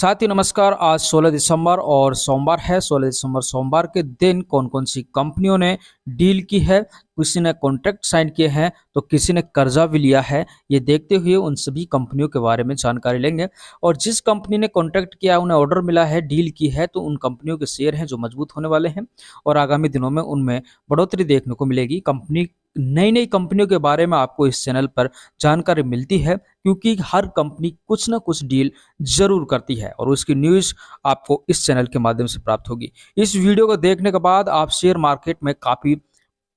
साथ ही नमस्कार। आज 16 दिसंबर और सोमवार है। 16 दिसंबर सोमवार के दिन कौन कौन सी कंपनियों ने डील की है, किसी ने कॉन्ट्रैक्ट साइन किए हैं तो किसी ने कर्जा भी लिया है, ये देखते हुए उन सभी कंपनियों के बारे में जानकारी लेंगे। और जिस कंपनी ने कॉन्ट्रैक्ट किया, उन्हें ऑर्डर मिला है, डील की है, तो उन कंपनियों के शेयर हैं जो मजबूत होने वाले हैं और आगामी दिनों में उनमें बढ़ोतरी देखने को मिलेगी। कंपनी नई नई कंपनियों के बारे में आपको इस चैनल पर जानकारी मिलती है, क्योंकि हर कंपनी कुछ ना कुछ डील जरूर करती है और उसकी न्यूज़ आपको इस चैनल के माध्यम से प्राप्त होगी। इस वीडियो को देखने के बाद आप शेयर मार्केट में काफ़ी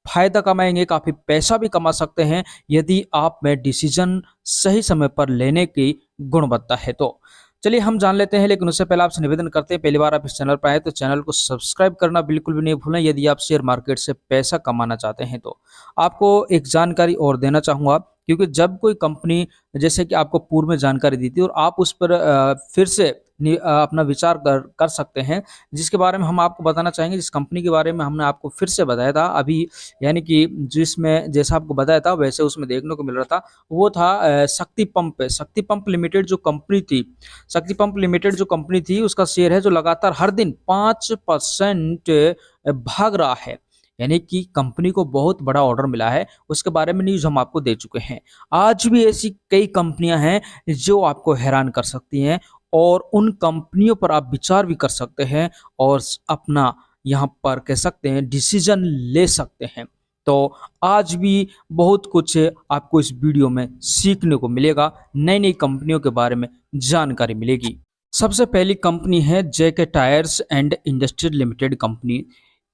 फायदा कमाएंगे, काफ़ी पैसा भी कमा सकते हैं, यदि आप में डिसीजन सही समय पर लेने की गुणवत्ता है तो। चलिए हम जान लेते हैं, लेकिन उससे पहले आपसे निवेदन करते हैं, पहली बार आप इस चैनल पर आए तो चैनल को सब्सक्राइब करना बिल्कुल भी नहीं भूलें यदि आप शेयर मार्केट से पैसा कमाना चाहते हैं तो। आपको एक जानकारी और देना चाहूँगा, क्योंकि जब कोई कंपनी जैसे कि आपको पूर्व में जानकारी दी थी और आप उस पर फिर से अपना विचार कर सकते हैं, जिसके बारे में हम आपको बताना चाहेंगे। जिस कंपनी के बारे में हमने आपको फिर से बताया था अभी, यानी कि जिसमें जैसा आपको बताया था वैसे उसमें देखने को मिल रहा था, वो था शक्ति पंप। शक्ति पंप लिमिटेड जो कंपनी थी, शक्ति पंप लिमिटेड जो कंपनी थी, उसका शेयर है जो लगातार हर दिन 5% भाग रहा है, यानी कि कंपनी को बहुत बड़ा ऑर्डर मिला है। उसके बारे में न्यूज़ हम आपको दे चुके हैं। आज भी ऐसी कई कंपनियां हैं जो आपको हैरान कर सकती हैं और उन कंपनियों पर आप विचार भी कर सकते हैं और अपना यहाँ पर कह सकते हैं डिसीजन ले सकते हैं। तो आज भी बहुत कुछ आपको इस वीडियो में सीखने को मिलेगा, नई नई कंपनियों के बारे में जानकारी मिलेगी। सबसे पहली कंपनी है JK tyres and industry limited company.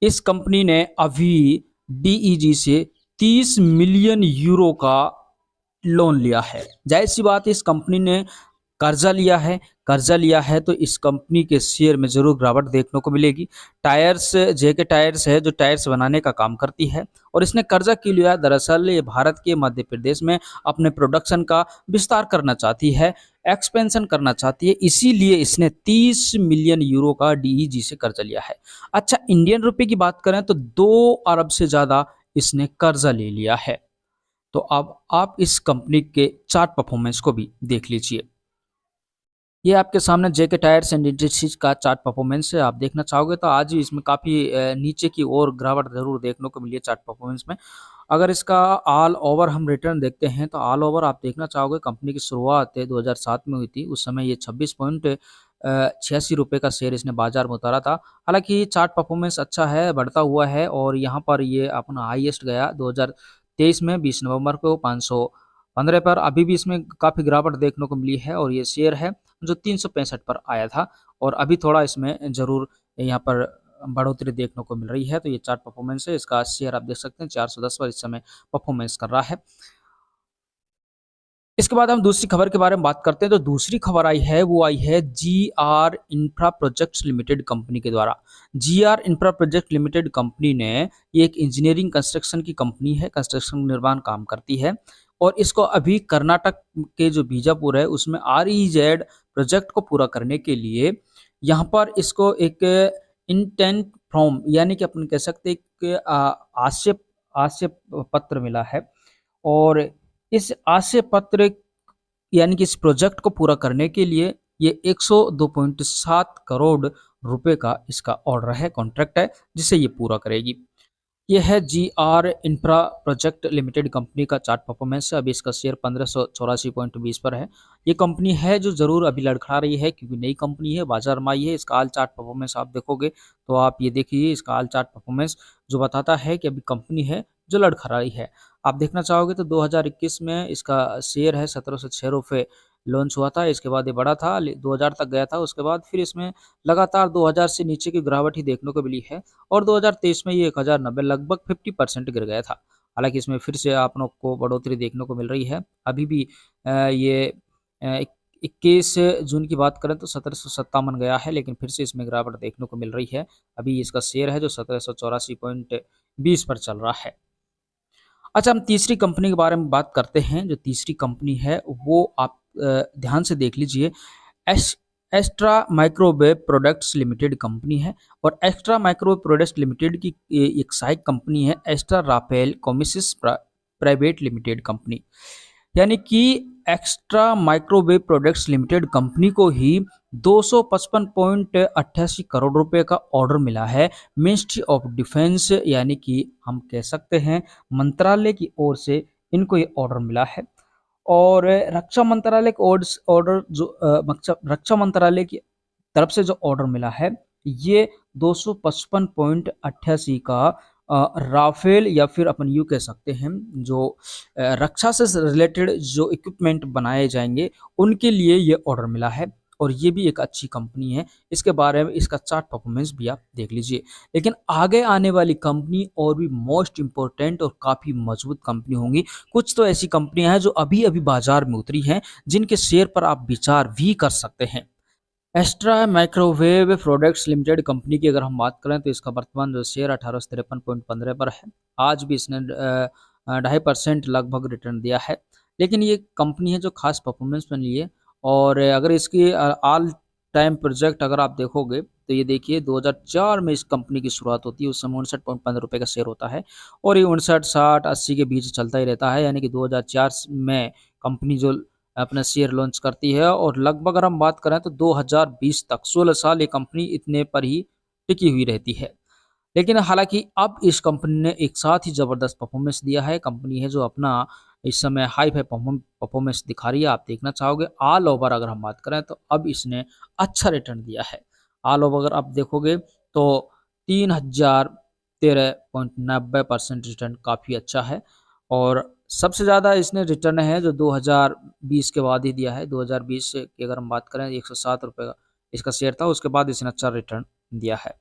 इस कंपनी ने अभी डीईजी से 30 मिलियन यूरो का लोन लिया है। जाहिर सी बात है, इस कंपनी ने कर्जा लिया है तो इस कंपनी के शेयर में जरूर गिरावट देखने को मिलेगी। टायर्स, जेके टायर्स है जो टायर्स बनाने का काम करती है और इसने कर्जा क्यों लिया? दरअसल ये भारत के मध्य प्रदेश में अपने प्रोडक्शन का विस्तार करना चाहती है, एक्सपेंशन करना चाहती है, इसीलिए इसने 30 मिलियन यूरो का डीईजी से कर्जा लिया है। अच्छा, इंडियन रुपए की बात करें तो 2 अरब से ज्यादा इसने कर्जा ले लिया है। तो अब आप इस कंपनी के चार्ट परफॉर्मेंस को भी देख लीजिए। ये आपके सामने जेके टायर्स एंड इंडस्ट्रीज का चार्ट परफॉर्मेंस है। आप देखना चाहोगे तो आज भी इसमें काफ़ी नीचे की ओर गिरावट जरूर देखने को मिली है चार्ट परफॉर्मेंस में। अगर इसका ऑल ओवर हम रिटर्न देखते हैं तो ऑल ओवर आप देखना चाहोगे, कंपनी की शुरुआत 2007 में हुई थी। उस समय ये 26.86 रुपये का शेयर इसने बाजार में उतारा था। हालांकि चार्ट परफॉर्मेंस अच्छा है, बढ़ता हुआ है और यहाँ पर ये अपना हाईएस्ट गया 2023 में 20 नवंबर को 515 पर। अभी भी इसमें काफ़ी गिरावट देखने को मिली है और ये शेयर है जो 365 पर आया था और अभी थोड़ा इसमें ज़रूर यहाँ पर बढ़ोतरी देखने को मिल रही है। तो ये चार्ट परफॉर्मेंस है, इसका शेयर आप देख सकते हैं 410 पर इस समय परफॉर्मेंस कर रहा है। इसके बाद हम दूसरी खबर के बारे में बात करते हैं। तो दूसरी खबर आई है, वो आई है GR infra projects limited company के द्वारा। GR infra project limited company ने, ये एक इंजीनियरिंग कंस्ट्रक्शन की कंपनी है, कंस्ट्रक्शन निर्माण काम करती है और इसको अभी कर्नाटक के जो बीजापुर है उसमें आरईजेड प्रोजेक्ट को पूरा करने के लिए यहाँ पर इसको एक इंटेंट फ्रॉम, यानी कि अपन कह सकते हैं एक आशय आशय पत्र मिला है और इस आशय पत्र, यानी कि इस प्रोजेक्ट को पूरा करने के लिए ये 102.7 करोड़ रुपए का इसका ऑर्डर है, कॉन्ट्रैक्ट है, जिसे ये पूरा करेगी। ये है GR infra project limited company का चार्ट परफॉर्मेंस है। अभी इसका शेयर 1584.20 पर है। ये कंपनी है जो जरूर अभी लड़खड़ा रही है, क्योंकि नई कंपनी है, बाजार में आई है। इसका आल चार्ट परफॉर्मेंस आप देखोगे तो आप ये देखिए, इसका आल चार्ट परफॉर्मेंस जो बताता है कि अभी कंपनी है जो लड़खड़ा रही है। आप देखना चाहोगे तो 2021 में इसका शेयर है 1706 रुपये लॉन्च हुआ था। इसके बाद ये बढ़ा था, 2000 तक गया था। उसके बाद फिर इसमें लगातार 2000 से नीचे की गिरावट ही देखने को मिली है और 2023 में ये 1090 लगभग 50% गिर गया था। हालांकि इसमें फिर से आप लोग को बढ़ोतरी देखने को मिल रही है। अभी भी ये 21 जून की बात करें तो 1757 गया है, लेकिन फिर से इसमें गिरावट देखने को मिल रही है। अभी इसका शेयर है जो 1784.20 पर चल रहा है। अच्छा, हम तीसरी कंपनी के बारे में बात करते हैं। जो तीसरी कंपनी है वो आप ध्यान से देख लीजिए, extra microwave products limited company है और एक्स्ट्रा माइक्रोवेव प्रोडक्ट्स लिमिटेड की एक सहायक कंपनी है एक्स्ट्रा राफेल कॉमिसिस प्राइवेट लिमिटेड कंपनी। यानी कि extra microwave products limited company को ही 255.88 करोड़ रुपए का ऑर्डर मिला है मिनिस्ट्री ऑफ डिफेंस, यानी कि हम कह सकते हैं मंत्रालय की ओर से इनको ये ऑर्डर मिला है। और रक्षा मंत्रालय के ऑर्डर जो रक्षा मंत्रालय की तरफ से जो ऑर्डर मिला है ये 255.88 का राफेल या फिर अपन यूँ कह सकते हैं जो रक्षा से रिलेटेड जो इक्विपमेंट बनाए जाएंगे उनके लिए ये ऑर्डर मिला है। और ये भी एक अच्छी कंपनी है, इसके बारे में इसका चार्ट परफॉर्मेंस भी आप देख लीजिए। लेकिन आगे आने वाली कंपनी और भी मोस्ट इंपॉर्टेंट और काफ़ी मजबूत कंपनी होंगी। कुछ तो ऐसी कंपनियां हैं जो अभी अभी बाजार में उतरी हैं, जिनके शेयर पर आप विचार भी कर सकते हैं। Extra microwave products limited company की अगर हम बात करें तो इसका वर्तमान जो शेयर 1853.15 पर है। आज भी इसने 2.5% लगभग रिटर्न दिया है। लेकिन ये कंपनी है जो खास परफॉर्मेंस में लिए। और अगर इसकी ऑल टाइम प्रोजेक्ट अगर आप देखोगे तो ये देखिए 2004 में इस कंपनी की शुरुआत होती है। उस समय 59.15 रुपये का शेयर होता है और ये 59, 60, 80 के बीच चलता ही रहता है। यानी कि 2004 में कंपनी जो अपना शेयर लॉन्च करती है और लगभग अगर हम बात करें तो 2020 तक 16 साल ये कंपनी इतने पर ही टिकी हुई रहती है। लेकिन हालांकि अब इस कंपनी ने एक साथ ही ज़बरदस्त परफॉर्मेंस दिया है। कंपनी है जो अपना इस समय हाई फाई परफॉर्मेंस दिखा रही है। आप देखना चाहोगे ऑल ओवर अगर हम बात करें तो अब इसने अच्छा रिटर्न दिया है। ऑल ओवर अगर आप देखोगे तो 3013.90% रिटर्न काफ़ी अच्छा है। और सबसे ज़्यादा इसने रिटर्न है जो 2020 के बाद ही दिया है। 2020 की अगर हम बात करें 107 रुपये का इसका शेयर था, उसके बाद इसने अच्छा रिटर्न दिया है।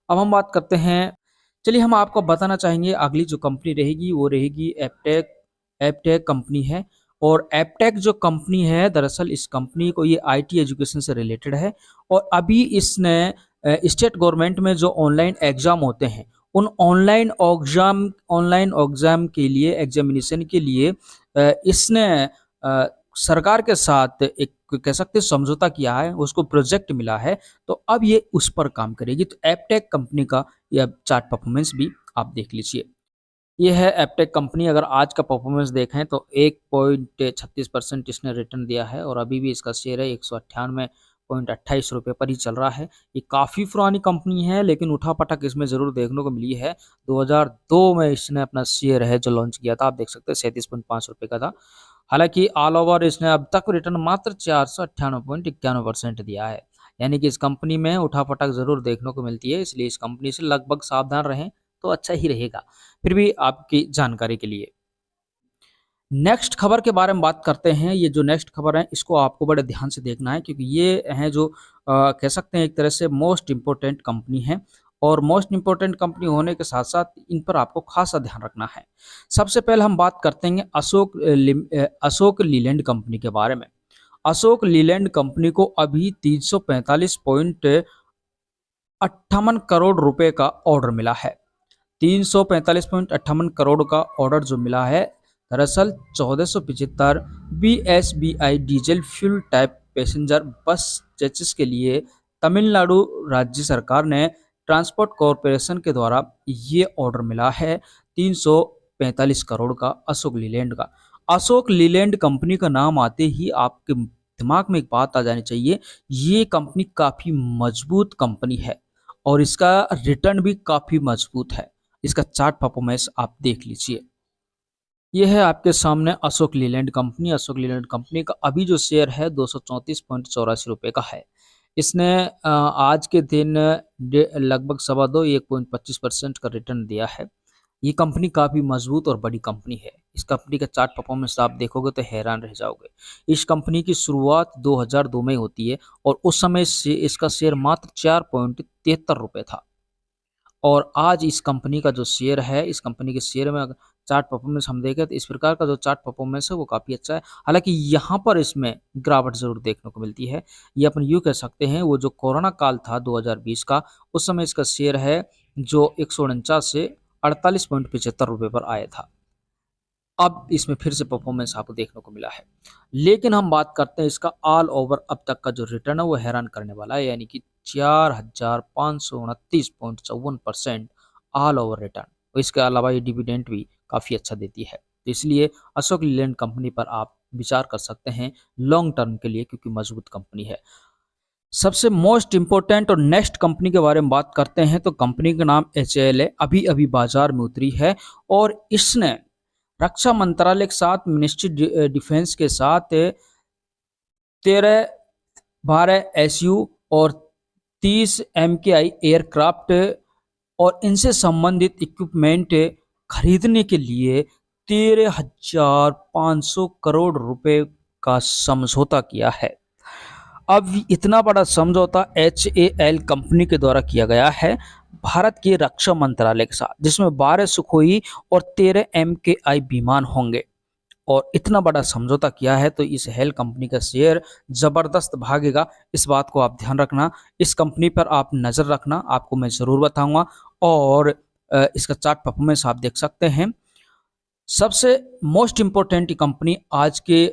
अब हम बात करते हैं, चलिए हम आपको बताना चाहेंगे अगली जो कंपनी रहेगी वो रहेगी एपटेक। एपटेक कंपनी है और एपटेक जो कंपनी है दरअसल इस कंपनी को ये आईटी एजुकेशन से रिलेटेड है। और अभी इसने स्टेट गवर्नमेंट में जो ऑनलाइन एग्जाम होते हैं उन ऑनलाइन एग्जाम के लिए एग्जामिनेशन के लिए इसने सरकार के साथ एक कह सकते हैं समझौता किया है, उसको प्रोजेक्ट मिला है। तो अब ये उस पर काम करेगी। तो एपटेक कंपनी का यह चार्ट परफॉर्मेंस भी आप देख लीजिए। ये है एपटेक कंपनी। अगर आज का परफॉर्मेंस देखें तो 1.36% इसने रिटर्न दिया है और अभी भी इसका शेयर है 198.28 रुपये पर ही चल रहा है। ये काफ़ी पुरानी कंपनी है लेकिन उठापटक इसमें ज़रूर देखने को मिली है। 2002 में इसने अपना शेयर है जो लॉन्च किया था, आप देख सकते हैं 37.5 रुपये का था। हालांकि ऑल ओवर इसने अब तक रिटर्न मात्र 498.91% दिया है। यानी कि इस कंपनी में उठापटक ज़रूर देखने को मिलती है, इसलिए इस कंपनी से लगभग सावधान रहें तो अच्छा ही रहेगा। फिर भी आपकी जानकारी के लिए नेक्स्ट खबर के बारे में बात करते हैं। ये जो नेक्स्ट खबर है इसको आपको बड़े ध्यान से देखना है क्योंकि ये है जो कह सकते हैं एक तरह से मोस्ट इम्पोर्टेंट कंपनी है। और मोस्ट इम्पोर्टेंट कंपनी होने के साथ साथ इन पर आपको खासा ध्यान रखना है। सबसे पहले हम बात करते हैं अशोक लीलैंड कंपनी के बारे में। अशोक लीलैंड कंपनी को अभी 345.58 करोड़ रुपए का ऑर्डर मिला है। 345.58 करोड़ का ऑर्डर जो मिला है दरअसल 1475 BSBI diesel fuel type passenger बस चेसिस के लिए तमिलनाडु राज्य सरकार ने ट्रांसपोर्ट कॉरपोरेशन के द्वारा ये ऑर्डर मिला है 345 करोड़ का अशोक लीलैंड का। अशोक लीलैंड कंपनी का नाम आते ही आपके दिमाग में एक बात आ जानी चाहिए, ये कंपनी काफ़ी मजबूत कंपनी है और इसका रिटर्न भी काफ़ी मजबूत है। इसका चार्ट परफॉर्मेंस आप देख लीजिए। यह है आपके सामने अशोक लीलैंड कंपनी। अशोक लीलैंड कंपनी का अभी जो शेयर है 234.84 रुपये का है। इसने आज के दिन लगभग 1.25% का रिटर्न दिया है। ये कंपनी काफ़ी मजबूत और बड़ी कंपनी है। इस कंपनी का चार्ट परफॉर्मेंस आप देखोगे तो हैरान रह जाओगे। इस कंपनी की शुरुआत 2002 में होती है और उस समय से इसका शेयर मात्र 4.73 रुपये था। और आज इस कंपनी का जो शेयर है, इस कंपनी के शेयर में चार्ट परफॉर्मेंस हम देखें तो इस प्रकार का जो चार्ट परफॉर्मेंस है वो काफ़ी अच्छा है। हालांकि यहाँ पर इसमें गिरावट ज़रूर देखने को मिलती है। ये अपन यूँ कह सकते हैं वो जो कोरोना काल था 2020 का, उस समय इसका शेयर है जो 149 से 48.75 रुपये पर आया था। अब इसमें फिर से परफॉर्मेंस आपको देखने को मिला है। लेकिन हम बात करते हैं इसका ऑल ओवर अब तक का जो रिटर्न है वो हैरान करने वाला है, यानी कि 4529.54% ऑल ओवर रिटर्न। और इसके अलावा ये डिविडेंड भी काफ़ी अच्छा देती है। तो इसलिए अशोक लीलैंड कंपनी पर आप विचार कर सकते हैं लॉन्ग टर्म के लिए, क्योंकि मजबूत कंपनी है। सबसे मोस्ट इम्पोर्टेंट और नेक्स्ट कंपनी के बारे में बात करते हैं तो कंपनी का नाम एचएएल है। अभी अभी बाजार में उतरी है और इसने रक्षा मंत्रालय के साथ, मिनिस्ट्री डिफेंस के साथ 13-12 SU और 30 MKI एयरक्राफ्ट और इनसे संबंधित इक्विपमेंट खरीदने के लिए 13,500 करोड़ रुपए का समझौता किया है। अब इतना बड़ा समझौता एचएएल कंपनी के द्वारा किया गया है भारत के रक्षा मंत्रालय के साथ, जिसमें 12 सुखोई और 13 MKI विमान होंगे। और इतना बड़ा समझौता किया है तो इस हेल कंपनी का शेयर जबरदस्त भागेगा, इस बात को आप ध्यान रखना। इस कंपनी पर आप नज़र रखना, आपको मैं ज़रूर बताऊंगा। और इसका चार्ट परफॉर्मेंस आप देख सकते हैं। सबसे मोस्ट इम्पोर्टेंट कंपनी आज के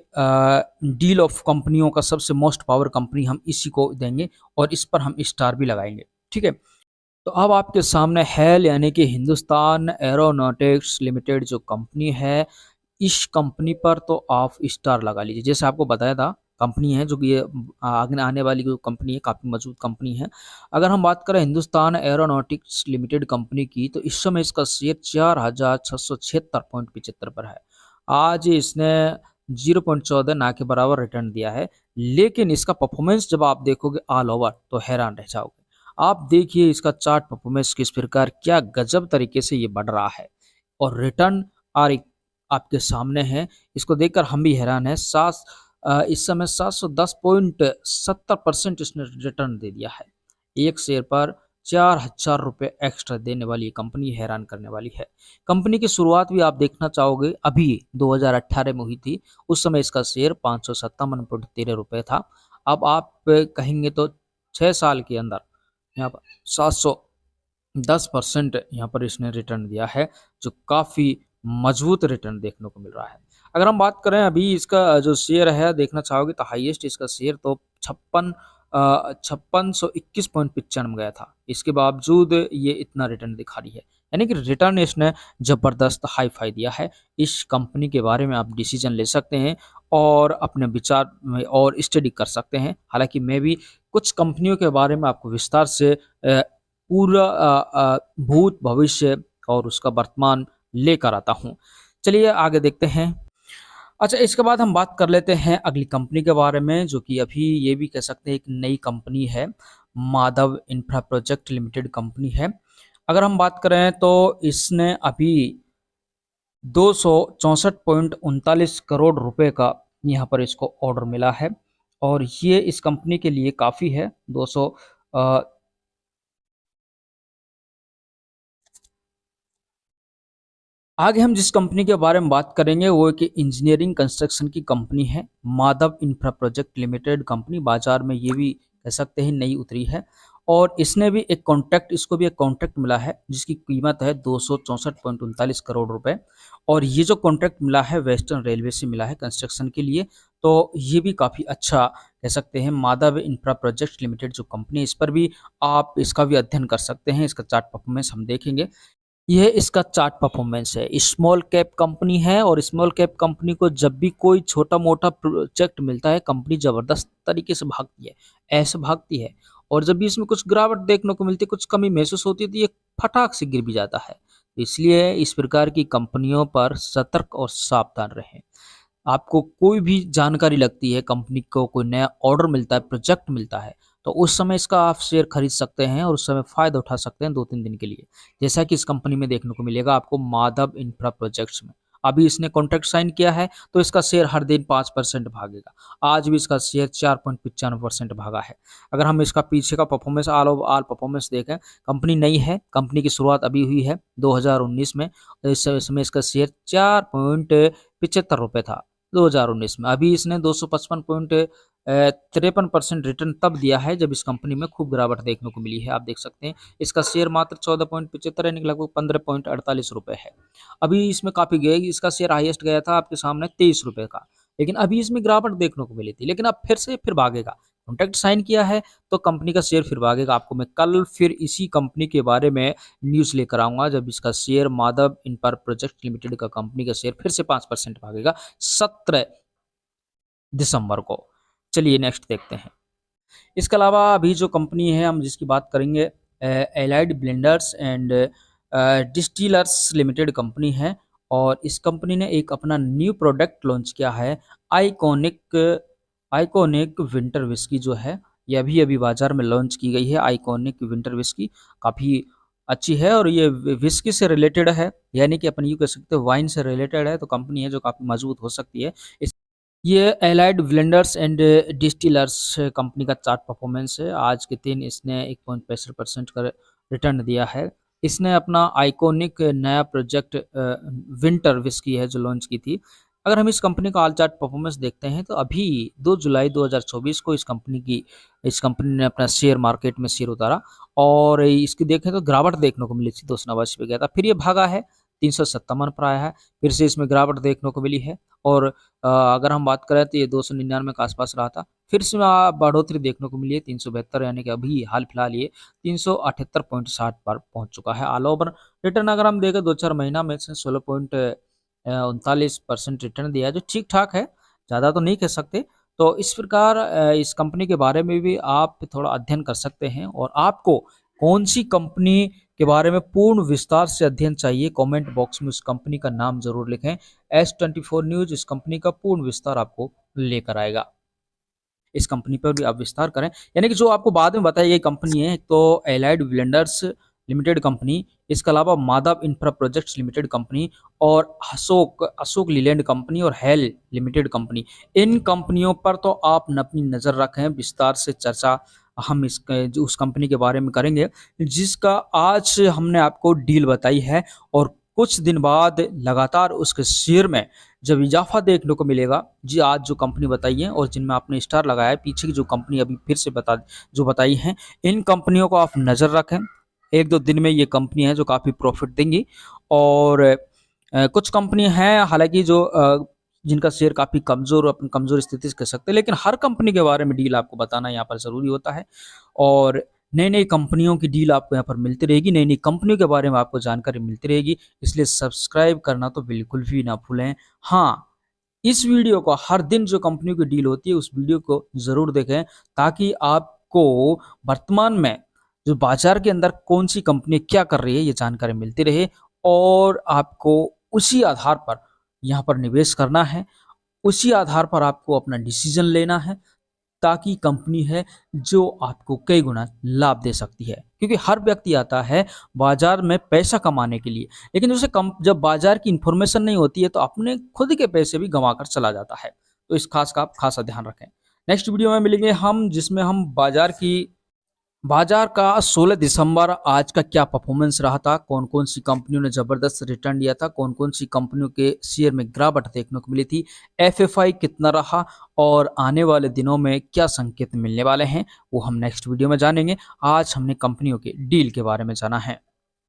डील ऑफ कंपनियों का सबसे मोस्ट पावर कंपनी हम इसी को देंगे और इस पर हम स्टार भी लगाएंगे, ठीक है। तो अब आपके सामने हेल यानी कि हिंदुस्तान एरोनॉटिक्स लिमिटेड जो कंपनी है, इस कंपनी पर तो आप स्टार लगा लीजिए। जैसे आपको बताया था कंपनी है जो कि ये आगे आने वाली जो कंपनी है काफ़ी मजबूत कंपनी है। अगर हम बात करें हिंदुस्तान एरोनॉटिक्स लिमिटेड कंपनी की, तो इस समय इसका शेयर 4,676.75 पर है। आज इसने 0.14 ना के बराबर रिटर्न दिया है, लेकिन इसका परफॉर्मेंस जब आप देखोगे ऑल ओवर तो हैरान रह जाओगे। आप देखिए इसका चार्ट परफॉर्मेंस किस प्रकार, क्या गजब तरीके से ये बढ़ रहा है और रिटर्न और आपके सामने है। इसको देखकर हम भी हैरान है। इस समय 710.70% इसने रिटर्न दे दिया है। एक शेयर पर 4,000 रुपये एक्स्ट्रा देने वाली कंपनी हैरान करने वाली है। कंपनी की शुरुआत भी आप देखना चाहोगे, अभी 2018 में हुई थी। उस समय इसका शेयर 557.13 रुपये था। अब आप कहेंगे तो 6 साल के अंदर यहाँ पर 710% यहाँ पर इसने रिटर्न दिया है, जो काफ़ी मजबूत रिटर्न देखने को मिल रहा है। अगर हम बात करें अभी इसका जो शेयर है देखना चाहोगे तो हाईएस्ट इसका शेयर तो 5621.95 गया था। इसके बावजूद ये इतना रिटर्न दिखा रही है, यानी कि रिटर्न इसने ज़बरदस्त हाई फाई दिया है। इस कंपनी के बारे में आप डिसीजन ले सकते हैं और अपने विचार में और स्टडी कर सकते हैं। हालांकि मैं भी कुछ कंपनियों के बारे में आपको विस्तार से पूरा भूत भविष्य और उसका वर्तमान लेकर आता हूँ। चलिए आगे देखते हैं। अच्छा, इसके बाद हम बात कर लेते हैं अगली कंपनी के बारे में, जो कि अभी ये भी कह सकते हैं एक नई कंपनी है। Madhav infra project limited company है। अगर हम बात करें तो इसने अभी 264.39 करोड़ रुपए का यहाँ पर इसको ऑर्डर मिला है और ये इस कंपनी के लिए काफ़ी है। 200 आगे हम जिस कंपनी के बारे में बात करेंगे वो एक इंजीनियरिंग कंस्ट्रक्शन की कंपनी है, Madhav infra project limited company. बाजार में ये भी कह सकते हैं नई उतरी है और इसने भी एक कॉन्ट्रैक्ट इसको भी एक कॉन्ट्रैक्ट मिला है जिसकी कीमत है 264.39 करोड़ रुपए। और ये जो कॉन्ट्रैक्ट मिला है वेस्टर्न रेलवे से मिला है कंस्ट्रक्शन के लिए, तो ये भी काफ़ी अच्छा कह सकते हैं। माधव इंफ्रा प्रोजेक्ट लिमिटेड जो कंपनी, इस पर भी आप इसका भी अध्ययन कर सकते हैं। इसका चार्ट परफॉर्मेंस हम देखेंगे। यह इसका चार्ट परफॉर्मेंस है। स्मॉल कैप कंपनी है और स्मॉल कैप कंपनी को जब भी कोई छोटा मोटा प्रोजेक्ट मिलता है कंपनी ज़बरदस्त तरीके से भागती है, ऐसे भागती है। और जब भी इसमें कुछ गिरावट देखने को मिलती है, कुछ कमी महसूस होती है, तो ये फटाक से गिर भी जाता है। तो इसलिए इस प्रकार की कंपनियों पर सतर्क और सावधान रहें। आपको कोई भी जानकारी लगती है, कंपनी को कोई नया ऑर्डर मिलता है, प्रोजेक्ट मिलता है, तो उस समय इसका आप शेयर खरीद सकते हैं और उस समय फ़ायदा उठा सकते हैं 2-3 दिन के लिए। जैसा कि इस कंपनी में देखने को मिलेगा आपको माधव इंफ्रा प्रोजेक्ट्स में। अभी इसने कॉन्ट्रैक्ट साइन किया है तो इसका शेयर हर दिन 5% भागेगा। आज भी इसका शेयर 4.95% भागा है। अगर हम इसका पीछे का performance all over all performance देखें, कंपनी नई है, कंपनी की शुरुआत अभी हुई है 2019 में। इस समय इसका शेयर 4.75 रुपये था 2019 में। अभी इसने 255.53% रिटर्न तब दिया है जब इस कंपनी में खूब गिरावट देखने को मिली है। आप देख सकते हैं इसका शेयर मात्र 14.75 यानी कि लगभग 15.48 रुपये है। अभी इसमें काफ़ी गए, इसका शेयर हाईएस्ट गया था आपके सामने 23 रुपये का, लेकिन अभी इसमें गिरावट देखने को मिली थी, लेकिन अब फिर भागेगा। कॉन्ट्रैक्ट साइन किया है तो कंपनी का शेयर फिर भागेगा। आपको मैं कल फिर इसी कंपनी के बारे में न्यूज़ लेकर आऊँगा जब इसका share Madhav infra project limited का कंपनी का शेयर फिर से 5% भागेगा। 17 दिसंबर को। चलिए नेक्स्ट देखते हैं। इसके अलावा अभी जो कंपनी है हम जिसकी बात करेंगे, allied blenders and distillers limited company है। और इस कंपनी ने एक अपना न्यू प्रोडक्ट लॉन्च किया है, आइकॉनिक आइकॉनिक विंटर विस्की जो है, ये अभी अभी बाजार में लॉन्च की गई है। आइकॉनिक विंटर विस्की काफ़ी अच्छी है और ये विस्की से रिलेटेड है, यानी कि अपन यूँ कह सकते हैं वाइन से रिलेटेड है, तो कंपनी है जो काफ़ी मजबूत हो सकती है। ये allied blenders and distillers company का चार्ट परफॉर्मेंस है। आज के दिन इसने 1.65% का रिटर्न दिया है। इसने अपना आइकॉनिक नया प्रोजेक्ट विंटर विस्की है जो लॉन्च की थी। अगर हम इस कंपनी का ऑल चार्ट परफॉर्मेंस देखते हैं तो अभी 2 जुलाई 2024 को इस कंपनी ने अपना शेयर मार्केट में शेयर उतारा और इसकी देखें तो गिरावट देखने को मिली थी, 289 पे गया था, फिर ये भागा है, 357 पर आया है, फिर से इसमें गिरावट देखने को मिली है। और अगर हम बात करें तो ये 299 के आसपास रहा था, फिर से बढ़ोतरी देखने को मिली है 372, यानी कि अभी हाल फिलहाल ये 378.60 पर पहुंच चुका है। ऑल ओवर रिटर्न अगर हम देखें 2-4 महीना में से 16.39% रिटर्न दिया है, जो ठीक ठाक है, ज़्यादा तो नहीं कह सकते। तो इस प्रकार इस कंपनी के बारे में भी आप थोड़ा अध्ययन कर सकते हैं। और आपको कौन सी कंपनी के बारे में पूर्ण विस्तार से अध्ययन चाहिए, कमेंट बॉक्स में उस कंपनी का नाम जरूर लिखें। S24 न्यूज इस कंपनी का पूर्ण विस्तार आपको लेकर आएगा। इस कंपनी पर भी आप विस्तार करें, यानी कि जो आपको बाद में बताई गई कंपनी है, एक तो एलाइड ब्लेंडर्स लिमिटेड कंपनी, इसके अलावा Madhav infra projects limited company और अशोक लीलैंड कंपनी और हेल लिमिटेड कंपनी। इन कंपनियों पर तो आप अपनी नज़र रखें, विस्तार से चर्चा हम उस कंपनी के बारे में करेंगे जिसका आज हमने आपको डील बताई है। और कुछ दिन बाद लगातार उसके शेयर में जब इजाफा देखने को मिलेगा, जी आज जो कंपनी बताई है और जिनमें आपने स्टार लगाया है, पीछे की जो कंपनी अभी फिर से जो बताई हैं, इन कंपनियों को आप नज़र रखें। 1-2 दिन में ये कंपनी है जो काफ़ी प्रॉफिट देंगी। और कुछ कंपनी हैं हालांकि जो जिनका शेयर काफ़ी कमज़ोर, अपन कमज़ोर स्थिति से कह सकते हैं, लेकिन हर कंपनी के बारे में डील आपको बताना यहाँ पर ज़रूरी होता है। और नई नई कंपनियों की डील आपको यहाँ पर मिलती रहेगी, नई नई कंपनियों के बारे में आपको जानकारी मिलती रहेगी, इसलिए सब्सक्राइब करना तो बिल्कुल भी ना भूलें। हाँ, इस वीडियो को हर दिन जो कंपनियों की डील होती है उस वीडियो को ज़रूर देखें, ताकि आपको वर्तमान में जो बाजार के अंदर कौन सी कंपनी क्या कर रही है ये जानकारी मिलती रहे और आपको उसी आधार पर यहाँ पर निवेश करना है, उसी आधार पर आपको अपना डिसीजन लेना है, ताकि कंपनी है जो आपको कई गुना लाभ दे सकती है। क्योंकि हर व्यक्ति आता है बाजार में पैसा कमाने के लिए, लेकिन उसे जब बाजार की इंफॉर्मेशन नहीं होती है तो अपने खुद के पैसे भी गंवा कर चला जाता है। तो इस खास का आप खासा ध्यान रखें। नेक्स्ट वीडियो में मिलेंगे हम, जिसमें हम बाजार का 16 दिसंबर आज का क्या परफॉर्मेंस रहा था, कौन कौन सी कंपनियों ने ज़बरदस्त रिटर्न दिया था, कौन कौन सी कंपनियों के शेयर में गिरावट देखने को मिली थी, एफएफआई कितना रहा और आने वाले दिनों में क्या संकेत मिलने वाले हैं, वो हम नेक्स्ट वीडियो में जानेंगे। आज हमने कंपनियों के डील के बारे में जाना है।